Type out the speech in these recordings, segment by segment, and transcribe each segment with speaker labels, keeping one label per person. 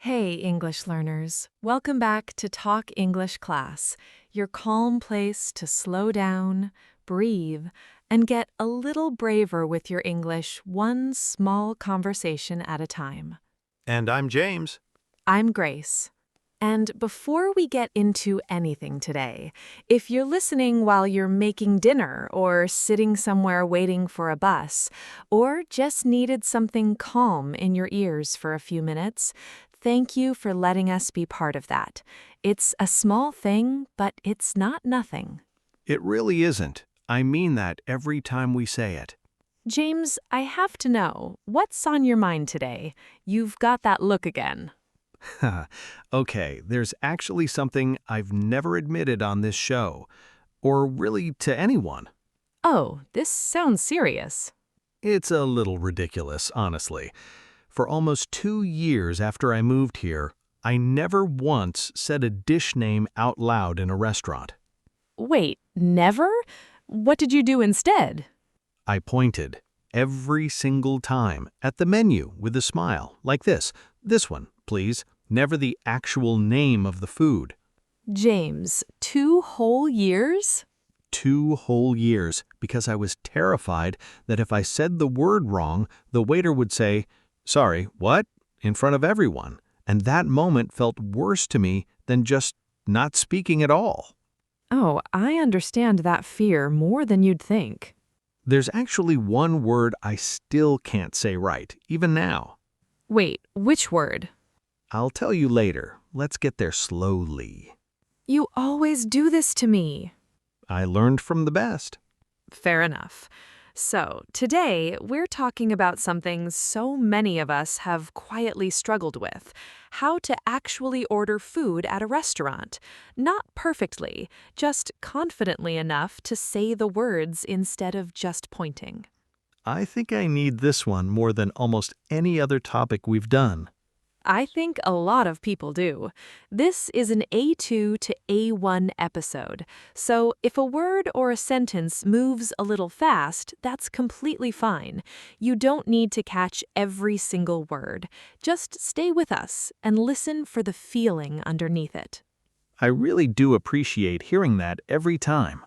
Speaker 1: Hey, English learners. Welcome back to Talk English class, your calm place to slow down, breathe, and get a little braver with your English one small conversation at a time.
Speaker 2: And I'm James.
Speaker 1: I'm Grace. And before we get into anything today, if you're listening while you're making dinner or sitting somewhere waiting for a bus, or just needed something calm in your ears for a few minutes, thank you for letting us be part of that. It's a small thing, but it's not nothing.
Speaker 2: It really isn't. I mean that every time we say it.
Speaker 1: James, I have to know, what's on your mind today? You've got that look again.
Speaker 2: Okay, there's actually something I've never admitted on this show, or really to anyone.
Speaker 1: Oh, this sounds serious.
Speaker 2: It's a little ridiculous, honestly. For almost 2 years after I moved here, I never once said a dish name out loud in a restaurant.
Speaker 1: Wait, never? What did you do instead?
Speaker 2: I pointed, every single time, at the menu with a smile, like this one, please, never the actual name of the food.
Speaker 1: James, 2 whole years?
Speaker 2: 2 whole years, because I was terrified that if I said the word wrong, the waiter would say, "Sorry, what?" in front of everyone, and that moment felt worse to me than just not speaking at all.
Speaker 1: Oh, I understand that fear more than you'd think.
Speaker 2: There's actually one word I still can't say right, even now.
Speaker 1: Wait, which word?
Speaker 2: I'll tell you later. Let's get there slowly.
Speaker 1: You always do this to me.
Speaker 2: I learned from the best.
Speaker 1: Fair enough. So, today we're talking about something so many of us have quietly struggled with: how to actually order food at a restaurant. Not perfectly, just confidently enough to say the words instead of just pointing.
Speaker 2: I think I need this one more than almost any other topic we've done.
Speaker 1: I think a lot of people do. This is an A2 to A1 episode, so if a word or a sentence moves a little fast, that's completely fine. You don't need to catch every single word. Just stay with us and listen for the feeling underneath it.
Speaker 2: I really do appreciate hearing that every time.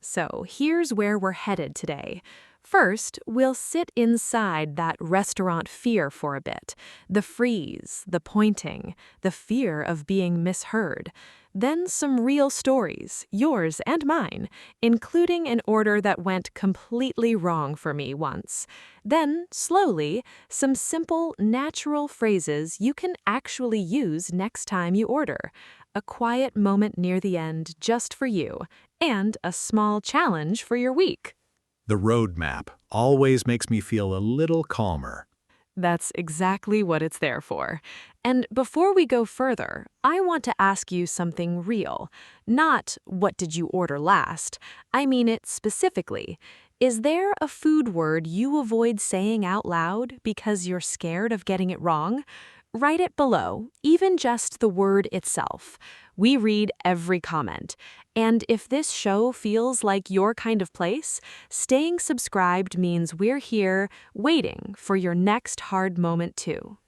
Speaker 1: So here's where we're headed today. First, we'll sit inside that restaurant fear for a bit. The freeze, the pointing, the fear of being misheard. Then some real stories, yours and mine, including an order that went completely wrong for me once. Then, slowly, some simple, natural phrases you can actually use next time you order. A quiet moment near the end just for you, and a small challenge for your week.
Speaker 2: The roadmap always makes me feel a little calmer.
Speaker 1: That's exactly what it's there for. And before we go further, I want to ask you something real. Not, what did you order last? I mean it specifically. Is there a food word you avoid saying out loud because you're scared of getting it wrong? Write it below, even just the word itself. We read every comment. And if this show feels like your kind of place, staying subscribed means we're here waiting for your next hard moment too.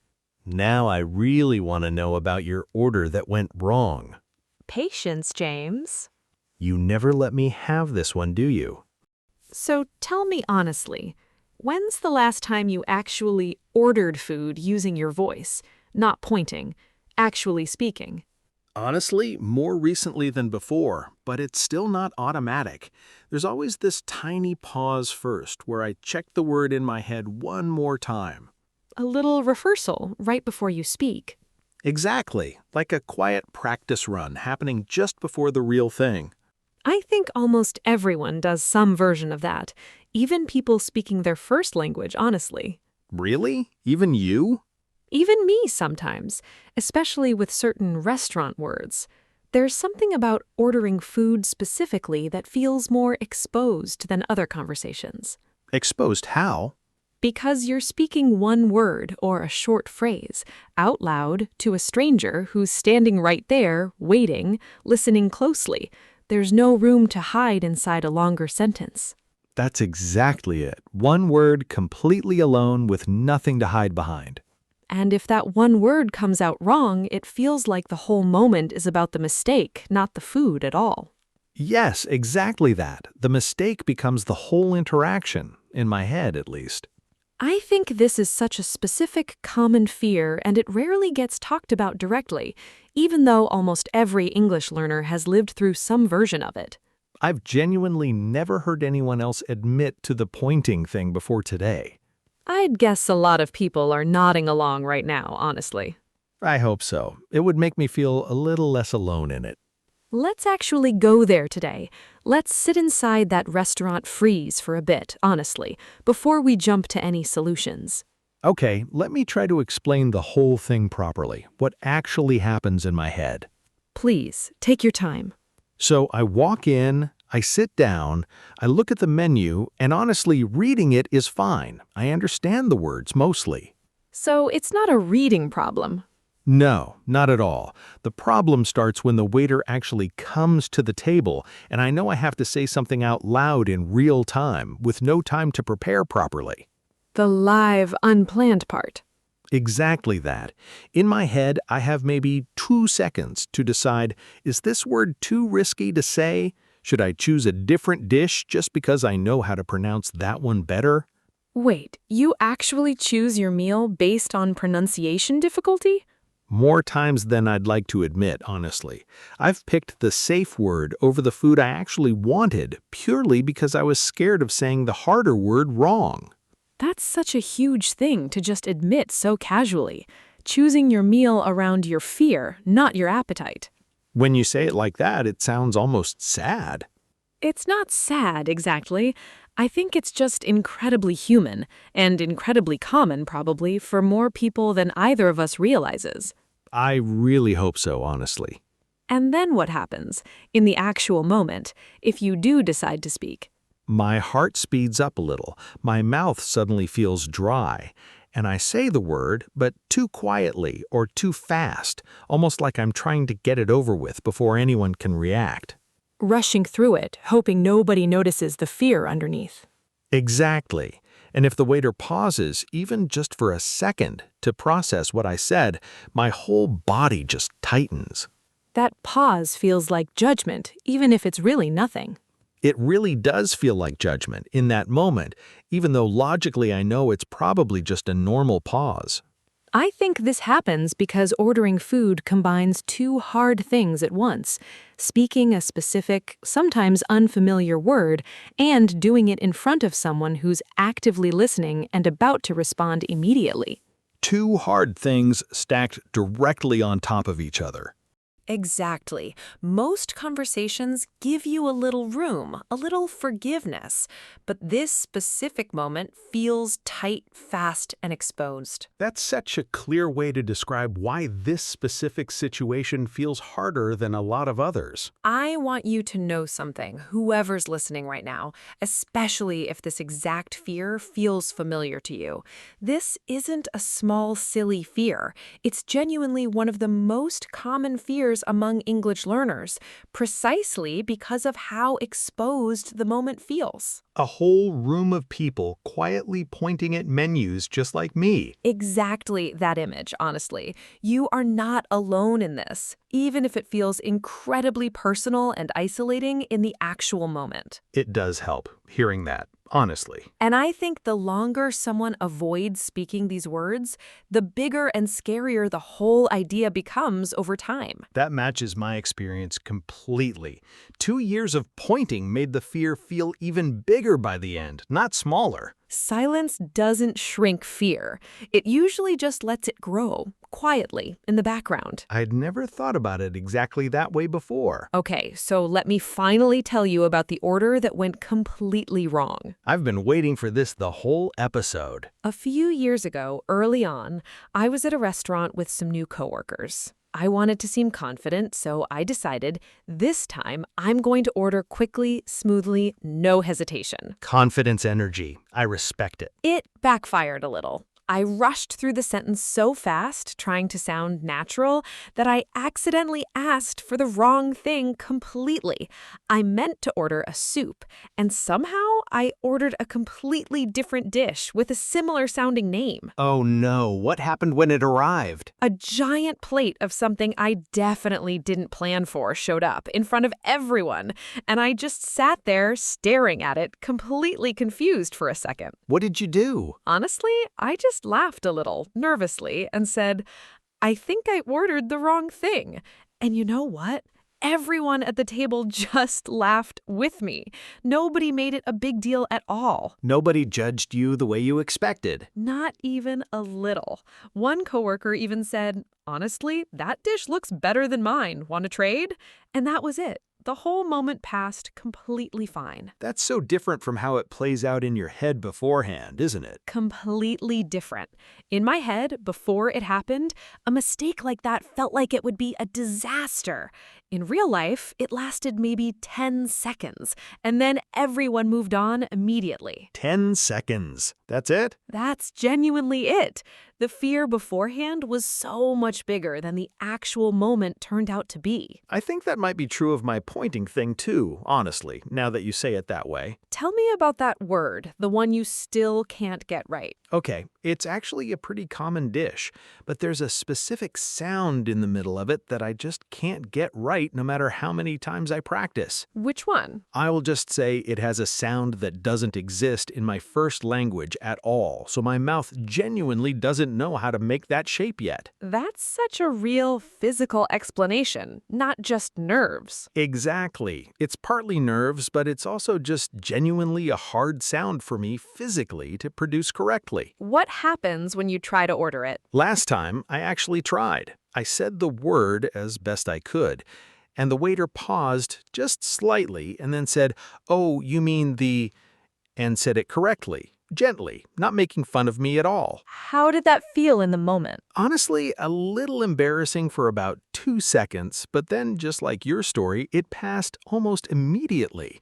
Speaker 2: Now I really want to know about your order that went wrong.
Speaker 1: Patience, James.
Speaker 2: You never let me have this one, do you?
Speaker 1: So tell me honestly, when's the last time you actually ordered food using your voice, not pointing, actually speaking?
Speaker 2: Honestly, more recently than before, but it's still not automatic. There's always this tiny pause first where I check the word in my head one more time.
Speaker 1: A little rehearsal right before you speak.
Speaker 2: Exactly, like a quiet practice run happening just before the real thing.
Speaker 1: I think almost everyone does some version of that, even people speaking their first language, honestly.
Speaker 2: Really? Even you?
Speaker 1: Even me sometimes, especially with certain restaurant words. There's something about ordering food specifically that feels more exposed than other conversations.
Speaker 2: Exposed how?
Speaker 1: Because you're speaking one word or a short phrase out loud to a stranger who's standing right there, waiting, listening closely. There's no room to hide inside a longer sentence.
Speaker 2: That's exactly it. One word completely alone with nothing to hide behind.
Speaker 1: And if that one word comes out wrong, it feels like the whole moment is about the mistake, not the food at all.
Speaker 2: Yes, exactly that. The mistake becomes the whole interaction, in my head at least.
Speaker 1: I think this is such a specific, common fear, and it rarely gets talked about directly, even though almost every English learner has lived through some version of it.
Speaker 2: I've genuinely never heard anyone else admit to the pointing thing before today.
Speaker 1: I'd guess a lot of people are nodding along right now, honestly.
Speaker 2: I hope so. It would make me feel a little less alone in it.
Speaker 1: Let's actually go there today. Let's sit inside that restaurant freeze for a bit, honestly, before we jump to any solutions.
Speaker 2: Okay, let me try to explain the whole thing properly, what actually happens in my head.
Speaker 1: Please, take your time.
Speaker 2: So I walk in, I sit down, I look at the menu, and honestly, reading it is fine. I understand the words mostly.
Speaker 1: So it's not a reading problem.
Speaker 2: No, not at all. The problem starts when the waiter actually comes to the table, and I know I have to say something out loud in real time, with no time to prepare properly.
Speaker 1: The live, unplanned part.
Speaker 2: Exactly that. In my head, I have maybe 2 seconds to decide, is this word too risky to say? Should I choose a different dish just because I know how to pronounce that one better?
Speaker 1: Wait, you actually choose your meal based on pronunciation difficulty?
Speaker 2: More times than I'd like to admit, honestly. I've picked the safe word over the food I actually wanted purely because I was scared of saying the harder word wrong.
Speaker 1: That's such a huge thing to just admit so casually. Choosing your meal around your fear, not your appetite.
Speaker 2: When you say it like that, it sounds almost sad.
Speaker 1: It's not sad, exactly. I think it's just incredibly human, and incredibly common, probably, for more people than either of us realizes.
Speaker 2: I really hope so, honestly.
Speaker 1: And then what happens, in the actual moment, if you do decide to speak?
Speaker 2: My heart speeds up a little, my mouth suddenly feels dry, and I say the word, but too quietly or too fast, almost like I'm trying to get it over with before anyone can react.
Speaker 1: Rushing through it, hoping nobody notices the fear underneath.
Speaker 2: Exactly. And if the waiter pauses, even just for a second, to process what I said, my whole body just tightens.
Speaker 1: That pause feels like judgment, even if it's really nothing.
Speaker 2: It really does feel like judgment in that moment, even though logically I know it's probably just a normal pause.
Speaker 1: I think this happens because ordering food combines two hard things at once: speaking a specific, sometimes unfamiliar word, and doing it in front of someone who's actively listening and about to respond immediately.
Speaker 2: 2 hard things stacked directly on top of each other.
Speaker 1: Exactly. Most conversations give you a little room, a little forgiveness, but this specific moment feels tight, fast, and exposed.
Speaker 2: That's such a clear way to describe why this specific situation feels harder than a lot of others.
Speaker 1: I want you to know something, whoever's listening right now, especially if this exact fear feels familiar to you. This isn't a small, silly fear. It's genuinely one of the most common fears among English learners, precisely because of how exposed the moment feels.
Speaker 2: A whole room of people quietly pointing at menus just like me.
Speaker 1: Exactly that image, honestly. You are not alone in this, even if it feels incredibly personal and isolating in the actual moment.
Speaker 2: It does help, hearing that, honestly.
Speaker 1: And I think the longer someone avoids speaking these words, the bigger and scarier the whole idea becomes over time.
Speaker 2: That matches my experience completely. 2 years of pointing made the fear feel even bigger by the end, not smaller.
Speaker 1: Silence doesn't shrink fear. It usually just lets it grow, quietly, in the background.
Speaker 2: I'd never thought about it exactly that way before.
Speaker 1: Okay, so let me finally tell you about the order that went completely wrong.
Speaker 2: I've been waiting for this the whole episode.
Speaker 1: A few years ago, early on, I was at a restaurant with some new coworkers. I wanted to seem confident, so I decided this time I'm going to order quickly, smoothly, no hesitation.
Speaker 2: Confidence energy. I respect it.
Speaker 1: It backfired a little. I rushed through the sentence so fast, trying to sound natural, that I accidentally asked for the wrong thing completely. I meant to order a soup, and somehow I ordered a completely different dish with a similar sounding name.
Speaker 2: Oh no, what happened when it arrived?
Speaker 1: A giant plate of something I definitely didn't plan for showed up in front of everyone, and I just sat there staring at it, completely confused for a second.
Speaker 2: What did you do?
Speaker 1: Honestly, I just laughed a little, nervously, and said, I think I ordered the wrong thing. And you know what? Everyone at the table just laughed with me. Nobody made it a big deal at all.
Speaker 2: Nobody judged you the way you expected.
Speaker 1: Not even a little. One coworker even said, honestly, that dish looks better than mine. Want to trade? And that was it. The whole moment passed completely fine.
Speaker 2: That's so different from how it plays out in your head beforehand, isn't it?
Speaker 1: Completely different. In my head, before it happened, a mistake like that felt like it would be a disaster. In real life, it lasted maybe 10 seconds, and then everyone moved on immediately.
Speaker 2: 10 seconds. That's it?
Speaker 1: That's genuinely it. The fear beforehand was so much bigger than the actual moment turned out to be.
Speaker 2: I think that might be true of my pointing thing too, honestly, now that you say it that way.
Speaker 1: Tell me about that word, the one you still can't get right.
Speaker 2: Okay, it's actually a pretty common dish, but there's a specific sound in the middle of it that I just can't get right no matter how many times I practice.
Speaker 1: Which one?
Speaker 2: I will just say it has a sound that doesn't exist in my first language at all, so my mouth genuinely doesn't know how to make that shape yet.
Speaker 1: That's such a real physical explanation, not just nerves.
Speaker 2: Exactly. It's partly nerves, but it's also just genuinely a hard sound for me physically to produce correctly.
Speaker 1: What happens when you try to order it?
Speaker 2: Last time, I actually tried. I said the word as best I could, and the waiter paused just slightly and then said, "Oh, you mean the," and said it correctly, gently, not making fun of me at all.
Speaker 1: How did that feel in the moment?
Speaker 2: Honestly, a little embarrassing for about 2 seconds, but then, just like your story, it passed almost immediately.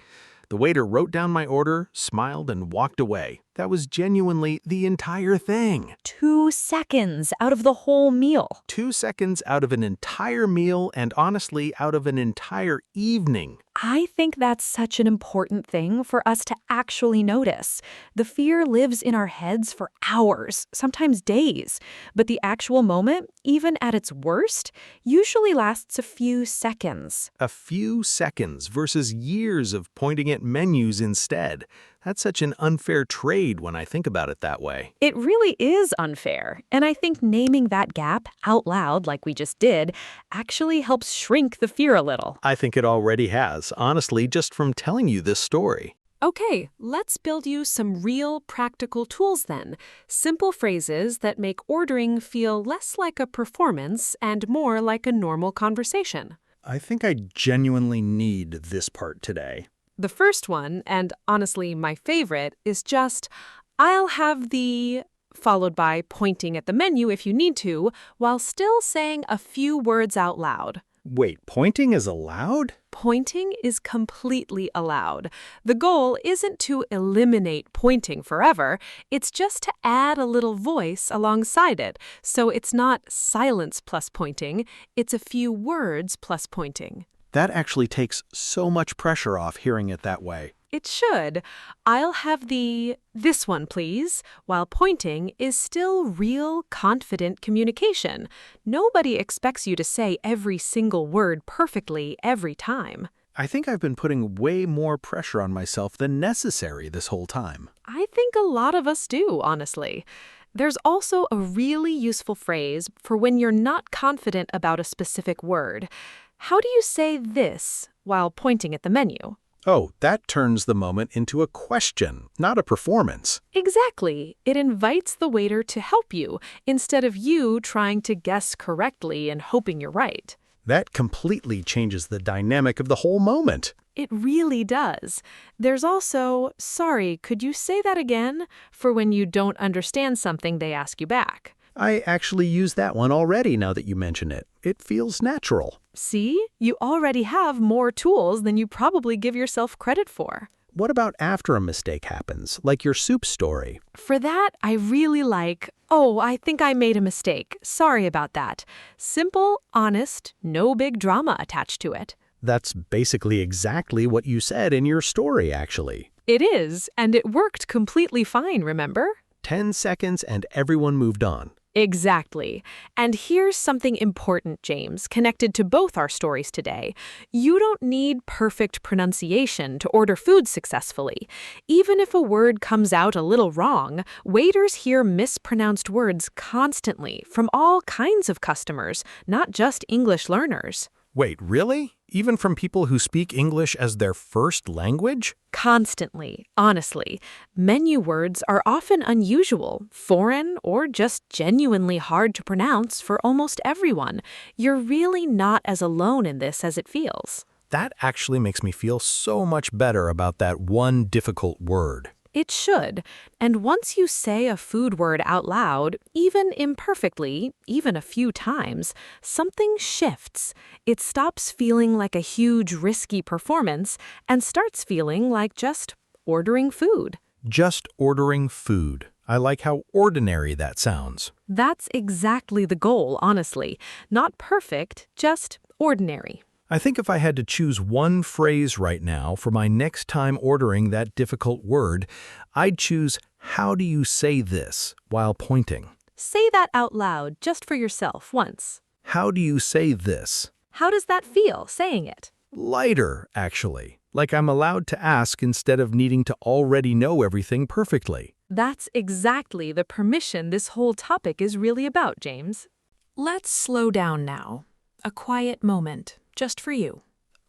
Speaker 2: The waiter wrote down my order, smiled, and walked away. That was genuinely the entire thing.
Speaker 1: 2 seconds out of the whole meal.
Speaker 2: 2 seconds out of an entire meal and honestly out of an entire evening.
Speaker 1: I think that's such an important thing for us to actually notice. The fear lives in our heads for hours, sometimes days. But the actual moment, even at its worst, usually lasts a few seconds.
Speaker 2: A few seconds versus years of pointing at menus instead. That's such an unfair trade when I think about it that way.
Speaker 1: It really is unfair, and I think naming that gap out loud, like we just did, actually helps shrink the fear a little.
Speaker 2: I think it already has, honestly, just from telling you this story.
Speaker 1: Okay, let's build you some real practical tools then. Simple phrases that make ordering feel less like a performance and more like a normal conversation.
Speaker 2: I think I genuinely need this part today.
Speaker 1: The first one, and honestly my favorite, is just, I'll have the, followed by pointing at the menu if you need to, while still saying a few words out loud.
Speaker 2: Wait, pointing is allowed?
Speaker 1: Pointing is completely allowed. The goal isn't to eliminate pointing forever, it's just to add a little voice alongside it. So it's not silence plus pointing, it's a few words plus pointing.
Speaker 2: That actually takes so much pressure off hearing it that way.
Speaker 1: It should. I'll have this one, please, while pointing is still real, confident communication. Nobody expects you to say every single word perfectly every time.
Speaker 2: I think I've been putting way more pressure on myself than necessary this whole time.
Speaker 1: I think a lot of us do, honestly. There's also a really useful phrase for when you're not confident about a specific word. How do you say this while pointing at the menu?
Speaker 2: Oh, that turns the moment into a question, not a performance.
Speaker 1: Exactly. It invites the waiter to help you instead of you trying to guess correctly and hoping you're right.
Speaker 2: That completely changes the dynamic of the whole moment.
Speaker 1: It really does. There's also, sorry, could you say that again? For when you don't understand something they ask you back.
Speaker 2: I actually use that one already now that you mention it. It feels natural.
Speaker 1: See? You already have more tools than you probably give yourself credit for.
Speaker 2: What about after a mistake happens, like your soup story?
Speaker 1: For that, I really like, oh, I think I made a mistake. Sorry about that. Simple, honest, no big drama attached to it.
Speaker 2: That's basically exactly what you said in your story, actually.
Speaker 1: It is, and it worked completely fine, remember?
Speaker 2: 10 seconds and everyone moved on.
Speaker 1: Exactly. And here's something important, James, connected to both our stories today. You don't need perfect pronunciation to order food successfully. Even if a word comes out a little wrong, waiters hear mispronounced words constantly from all kinds of customers, not just English learners.
Speaker 2: Wait, really? Even from people who speak English as their first language?
Speaker 1: Constantly, honestly. Menu words are often unusual, foreign, or just genuinely hard to pronounce for almost everyone. You're really not as alone in this as it feels.
Speaker 2: That actually makes me feel so much better about that one difficult word.
Speaker 1: It should. And once you say a food word out loud, even imperfectly, even a few times, something shifts. It stops feeling like a huge, risky performance and starts feeling like just ordering food.
Speaker 2: Just ordering food. I like how ordinary that sounds.
Speaker 1: That's exactly the goal, honestly. Not perfect, just ordinary.
Speaker 2: I think if I had to choose one phrase right now for my next time ordering that difficult word, I'd choose, "How do you say this?" while pointing.
Speaker 1: Say that out loud just for yourself once.
Speaker 2: How do you say this?
Speaker 1: How does that feel, saying it?
Speaker 2: Lighter, actually. Like I'm allowed to ask instead of needing to already know everything perfectly.
Speaker 1: That's exactly the permission this whole topic is really about, James. Let's slow down now. A quiet moment, just for you.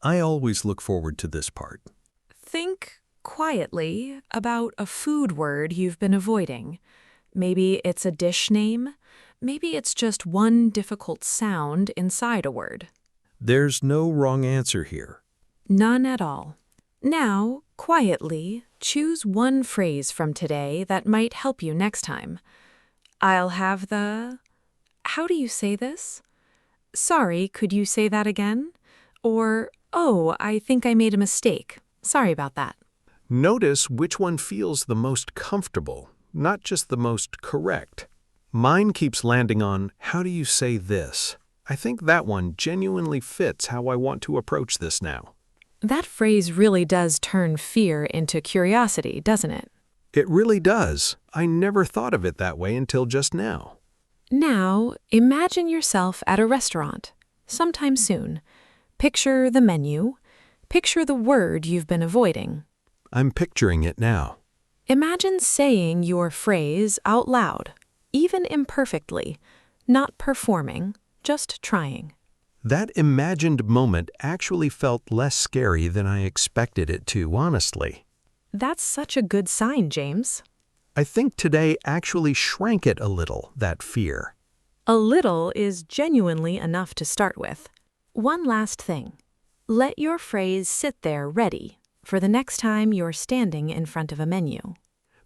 Speaker 2: I always look forward to this part.
Speaker 1: Think quietly about a food word you've been avoiding. Maybe it's a dish name. Maybe it's just one difficult sound inside a word.
Speaker 2: There's no wrong answer here.
Speaker 1: None at all. Now, quietly, choose one phrase from today that might help you next time. I'll have the... How do you say this? Sorry, could you say that again? Or, oh, I think I made a mistake. Sorry about that.
Speaker 2: Notice which one feels the most comfortable, not just the most correct. Mine keeps landing on, "How do you say this?" I think that one genuinely fits how I want to approach this now.
Speaker 1: That phrase really does turn fear into curiosity, doesn't it?
Speaker 2: It really does. I never thought of it that way until just now.
Speaker 1: Now, imagine yourself at a restaurant, sometime soon. Picture the menu. Picture the word you've been avoiding.
Speaker 2: I'm picturing it now.
Speaker 1: Imagine saying your phrase out loud, even imperfectly, not performing, just trying.
Speaker 2: That imagined moment actually felt less scary than I expected it to, honestly.
Speaker 1: That's such a good sign, James.
Speaker 2: I think today actually shrank it a little, that fear.
Speaker 1: A little is genuinely enough to start with. One last thing. Let your phrase sit there ready for the next time you're standing in front of a menu.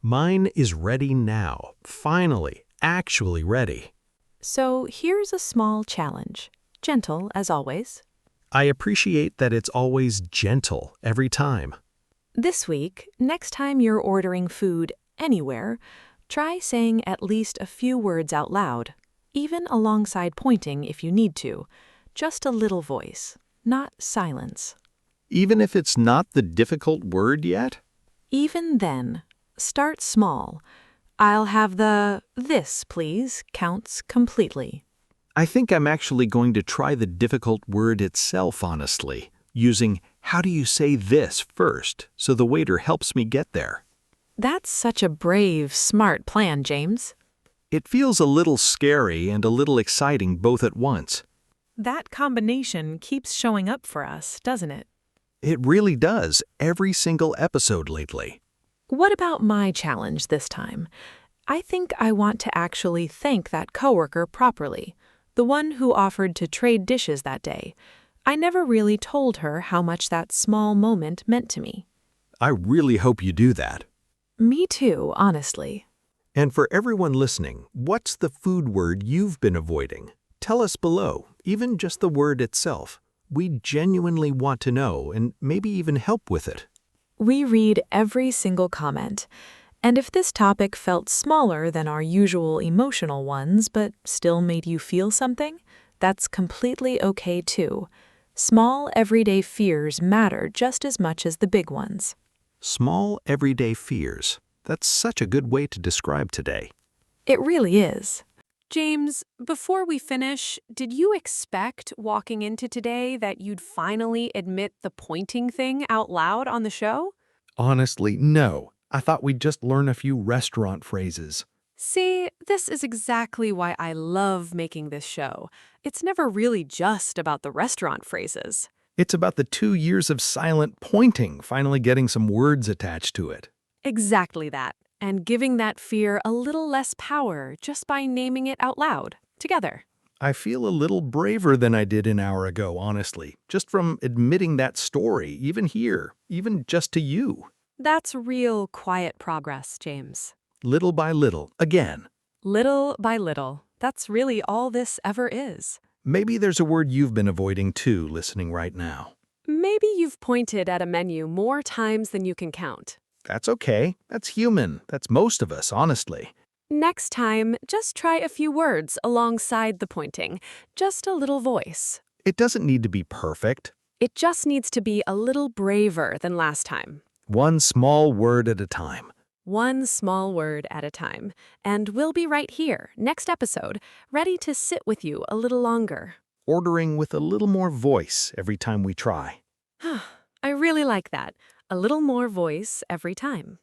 Speaker 2: Mine is ready now. Finally, actually ready.
Speaker 1: So here's a small challenge. Gentle, as always.
Speaker 2: I appreciate that it's always gentle every time.
Speaker 1: This week, next time you're ordering food anywhere, try saying at least a few words out loud, even alongside pointing if you need to. Just a little voice, not silence.
Speaker 2: Even if it's not the difficult word yet?
Speaker 1: Even then, start small. I'll have the "this, please" counts completely.
Speaker 2: I think I'm actually going to try the difficult word itself, honestly, using "how do you say this" first, so the waiter helps me get there.
Speaker 1: That's such a brave, smart plan, James.
Speaker 2: It feels a little scary and a little exciting both at once.
Speaker 1: That combination keeps showing up for us, doesn't it?
Speaker 2: It really does, every single episode lately.
Speaker 1: What about my challenge this time? I think I want to actually thank that coworker properly, the one who offered to trade dishes that day. I never really told her how much that small moment meant to me.
Speaker 2: I really hope you do that.
Speaker 1: Me too, honestly.
Speaker 2: And for everyone listening, what's the food word you've been avoiding? Tell us below, even just the word itself. We genuinely want to know and maybe even help with it.
Speaker 1: We read every single comment. And if this topic felt smaller than our usual emotional ones but still made you feel something, that's completely okay too. Small, everyday fears matter just as much as the big ones.
Speaker 2: Small, everyday fears. That's such a good way to describe today.
Speaker 1: It really is. James, before we finish, did you expect walking into today that you'd finally admit the pointing thing out loud on the show?
Speaker 2: Honestly, no. I thought we'd just learn a few restaurant phrases.
Speaker 1: See, this is exactly why I love making this show. It's never really just about the restaurant phrases.
Speaker 2: It's about the 2 years of silent pointing finally getting some words attached to it.
Speaker 1: Exactly that. And giving that fear a little less power just by naming it out loud, together.
Speaker 2: I feel a little braver than I did an hour ago, honestly, just from admitting that story, even here, even just to you.
Speaker 1: That's real quiet progress, James.
Speaker 2: Little by little, again.
Speaker 1: Little by little. That's really all this ever is.
Speaker 2: Maybe there's a word you've been avoiding too, listening right now.
Speaker 1: Maybe you've pointed at a menu more times than you can count.
Speaker 2: That's okay. That's human. That's most of us, honestly.
Speaker 1: Next time, just try a few words alongside the pointing. Just a little voice.
Speaker 2: It doesn't need to be perfect.
Speaker 1: It just needs to be a little braver than last time.
Speaker 2: One small word at a time.
Speaker 1: One small word at a time. And we'll be right here, next episode, ready to sit with you a little longer.
Speaker 2: Ordering with a little more voice every time we try.
Speaker 1: I really like that. A little more voice every time.